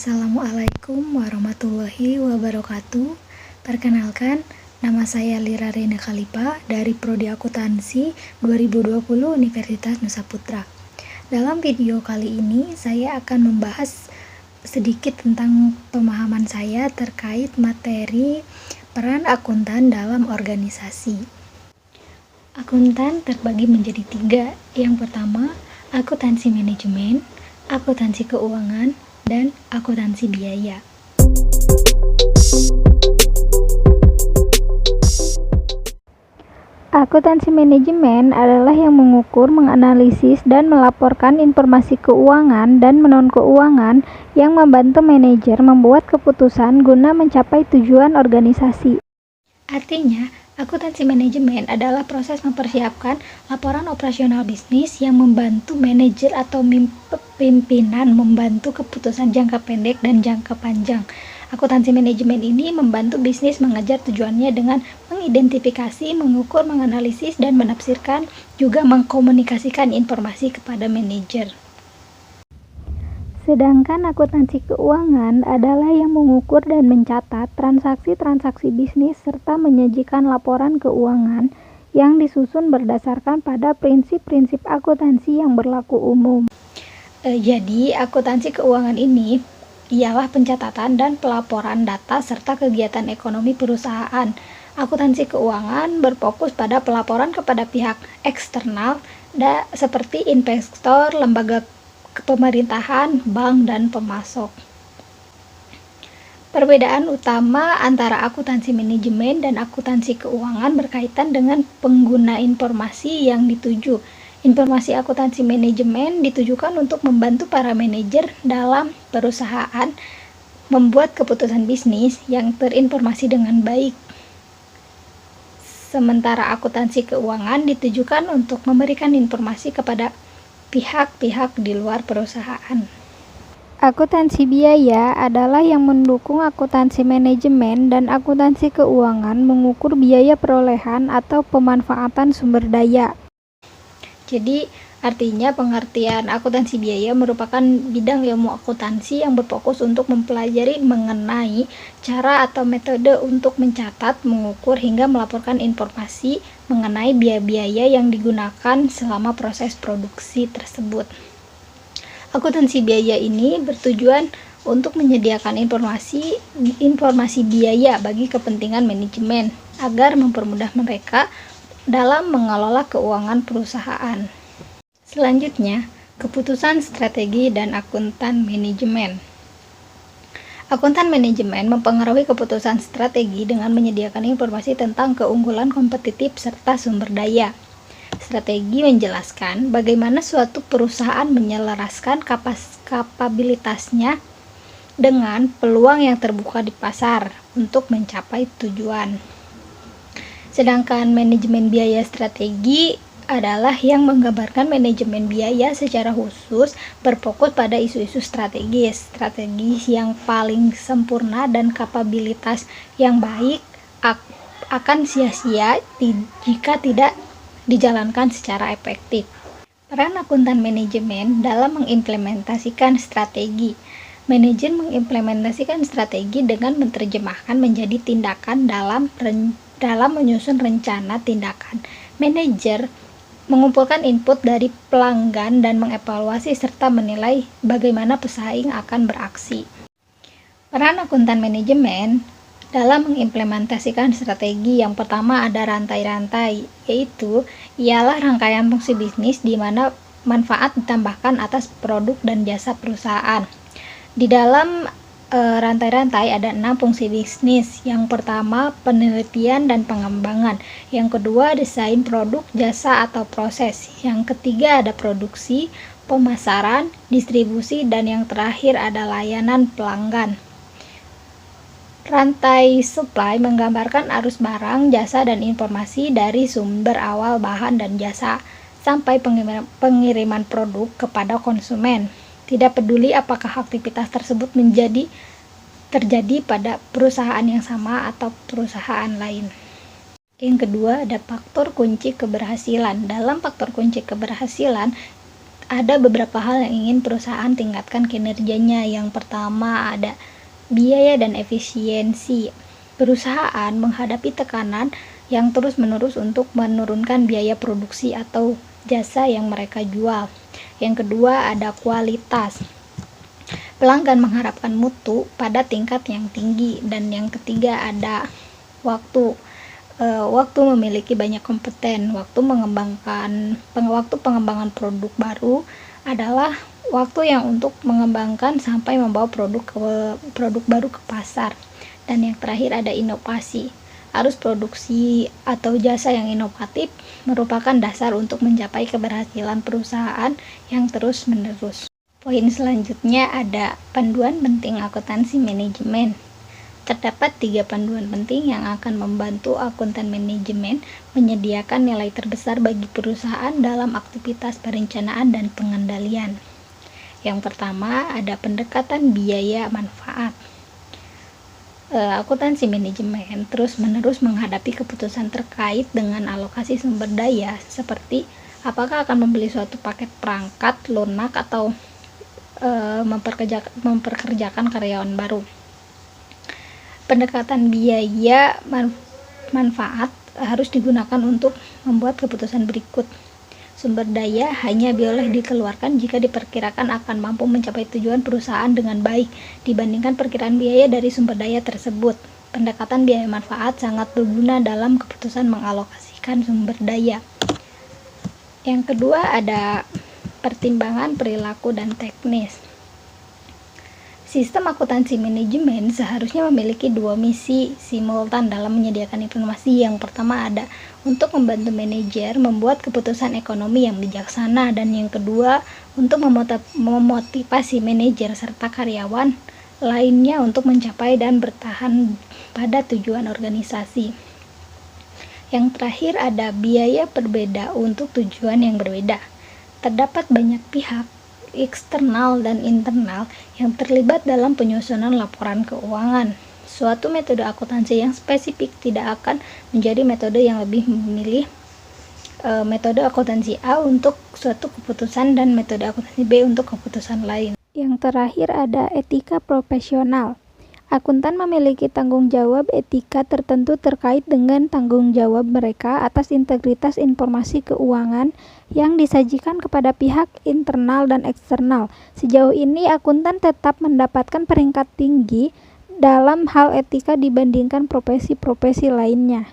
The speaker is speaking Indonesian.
Assalamualaikum warahmatullahi wabarakatuh. Perkenalkan, nama saya Lira Rena Khalifa dari Prodi Akuntansi 2020 Universitas Nusa Putra. Dalam video kali ini, saya akan membahas sedikit tentang pemahaman saya terkait materi peran akuntan dalam organisasi. Akuntan terbagi menjadi 3. Yang pertama, akuntansi manajemen, akuntansi keuangan, dan akuntansi biaya. Akuntansi manajemen adalah yang mengukur, menganalisis, dan melaporkan informasi keuangan dan non-keuangan yang membantu manajer membuat keputusan guna mencapai tujuan organisasi. Artinya, akuntansi manajemen adalah proses mempersiapkan laporan operasional bisnis yang membantu manajer atau pimpinan membantu keputusan jangka pendek dan jangka panjang. Akuntansi manajemen ini membantu bisnis mengejar tujuannya dengan mengidentifikasi, mengukur, menganalisis, dan menafsirkan, juga mengkomunikasikan informasi kepada manajer. Sedangkan akuntansi keuangan adalah yang mengukur dan mencatat transaksi-transaksi bisnis serta menyajikan laporan keuangan yang disusun berdasarkan pada prinsip-prinsip akuntansi yang berlaku umum. Jadi, akuntansi keuangan ini ialah pencatatan dan pelaporan data serta kegiatan ekonomi perusahaan. Akuntansi keuangan berfokus pada pelaporan kepada pihak eksternal seperti investor, lembaga pemerintahan, bank, dan pemasok. Perbedaan utama antara akuntansi manajemen dan akuntansi keuangan berkaitan dengan pengguna informasi yang dituju. Informasi akuntansi manajemen ditujukan untuk membantu para manajer dalam perusahaan membuat keputusan bisnis yang terinformasi dengan baik. Sementara akuntansi keuangan ditujukan untuk memberikan informasi kepada pihak-pihak di luar perusahaan. Akuntansi biaya adalah yang mendukung akuntansi manajemen dan akuntansi keuangan mengukur biaya perolehan atau pemanfaatan sumber daya. Jadi, artinya pengertian akuntansi biaya merupakan bidang ilmu akuntansi yang berfokus untuk mempelajari mengenai cara atau metode untuk mencatat, mengukur, hingga melaporkan informasi mengenai biaya-biaya yang digunakan selama proses produksi tersebut. Akuntansi biaya ini bertujuan untuk menyediakan informasi biaya bagi kepentingan manajemen agar mempermudah mereka dalam mengelola keuangan perusahaan. Selanjutnya, keputusan strategi dan akuntan manajemen. Akuntan manajemen mempengaruhi keputusan strategi dengan menyediakan informasi tentang keunggulan kompetitif serta sumber daya. Strategi menjelaskan bagaimana suatu perusahaan menyelaraskan kapabilitasnya dengan peluang yang terbuka di pasar untuk mencapai tujuan. Sedangkan manajemen biaya strategi adalah yang menggambarkan manajemen biaya secara khusus berfokus pada isu-isu strategis yang paling sempurna dan kapabilitas yang baik akan sia-sia jika tidak dijalankan secara efektif. Peran akuntan manajemen dalam mengimplementasikan strategi. Manajer mengimplementasikan strategi dengan menerjemahkan menjadi tindakan dalam menyusun rencana tindakan. Manajer mengumpulkan input dari pelanggan dan mengevaluasi serta menilai bagaimana pesaing akan beraksi. Peran akuntan manajemen dalam mengimplementasikan strategi yang pertama ada rantai-rantai, yaitu ialah rangkaian fungsi bisnis di mana manfaat ditambahkan atas produk dan jasa perusahaan. Di dalam rantai-rantai ada 6 fungsi bisnis. Yang pertama, penelitian dan pengembangan. Yang kedua, desain produk, jasa, atau proses. Yang ketiga, ada produksi, pemasaran, distribusi, dan yang terakhir ada layanan pelanggan. Rantai supply menggambarkan arus barang, jasa, dan informasi dari sumber awal bahan dan jasa sampai pengiriman produk kepada konsumen. Tidak peduli apakah aktivitas tersebut terjadi pada perusahaan yang sama atau perusahaan lain. Yang kedua, ada faktor kunci keberhasilan. Dalam faktor kunci keberhasilan ada beberapa hal yang ingin perusahaan tingkatkan kinerjanya. Yang pertama ada biaya dan efisiensi. Perusahaan menghadapi tekanan yang terus-menerus untuk menurunkan biaya produksi atau jasa yang mereka jual. Yang kedua ada kualitas. Pelanggan mengharapkan mutu pada tingkat yang tinggi. Dan yang ketiga ada waktu. Waktu memiliki banyak kompeten. Waktu pengembangan produk baru adalah waktu yang untuk mengembangkan sampai membawa produk baru ke pasar. Dan yang terakhir ada inovasi. Arus produksi atau jasa yang inovatif merupakan dasar untuk mencapai keberhasilan perusahaan yang terus-menerus. Poin selanjutnya ada panduan penting akuntansi manajemen. Terdapat 3 panduan penting yang akan membantu akuntan manajemen menyediakan nilai terbesar bagi perusahaan dalam aktivitas perencanaan dan pengendalian. Yang pertama ada pendekatan biaya manfaat. Akuntansi manajemen terus-menerus menghadapi keputusan terkait dengan alokasi sumber daya, seperti apakah akan membeli suatu paket perangkat lunak atau memperkerjakan karyawan baru. Pendekatan biaya manfaat harus digunakan untuk membuat keputusan berikut. Sumber daya hanya boleh dikeluarkan jika diperkirakan akan mampu mencapai tujuan perusahaan dengan baik dibandingkan perkiraan biaya dari sumber daya tersebut. Pendekatan biaya manfaat sangat berguna dalam keputusan mengalokasikan sumber daya. Yang kedua ada pertimbangan perilaku dan teknis. Sistem akuntansi manajemen seharusnya memiliki 2 misi simultan dalam menyediakan informasi. Yang pertama ada untuk membantu manajer membuat keputusan ekonomi yang bijaksana, dan yang kedua untuk memotivasi manajer serta karyawan lainnya untuk mencapai dan bertahan pada tujuan organisasi. Yang terakhir ada biaya berbeda untuk tujuan yang berbeda. Terdapat banyak pihak eksternal dan internal yang terlibat dalam penyusunan laporan keuangan. Suatu metode akuntansi yang spesifik tidak akan menjadi metode yang lebih memilih metode akuntansi A untuk suatu keputusan dan metode akuntansi B untuk keputusan lain. Yang terakhir ada etika profesional. Akuntan memiliki tanggung jawab etika tertentu terkait dengan tanggung jawab mereka atas integritas informasi keuangan yang disajikan kepada pihak internal dan eksternal. Sejauh ini, akuntan tetap mendapatkan peringkat tinggi dalam hal etika dibandingkan profesi-profesi lainnya.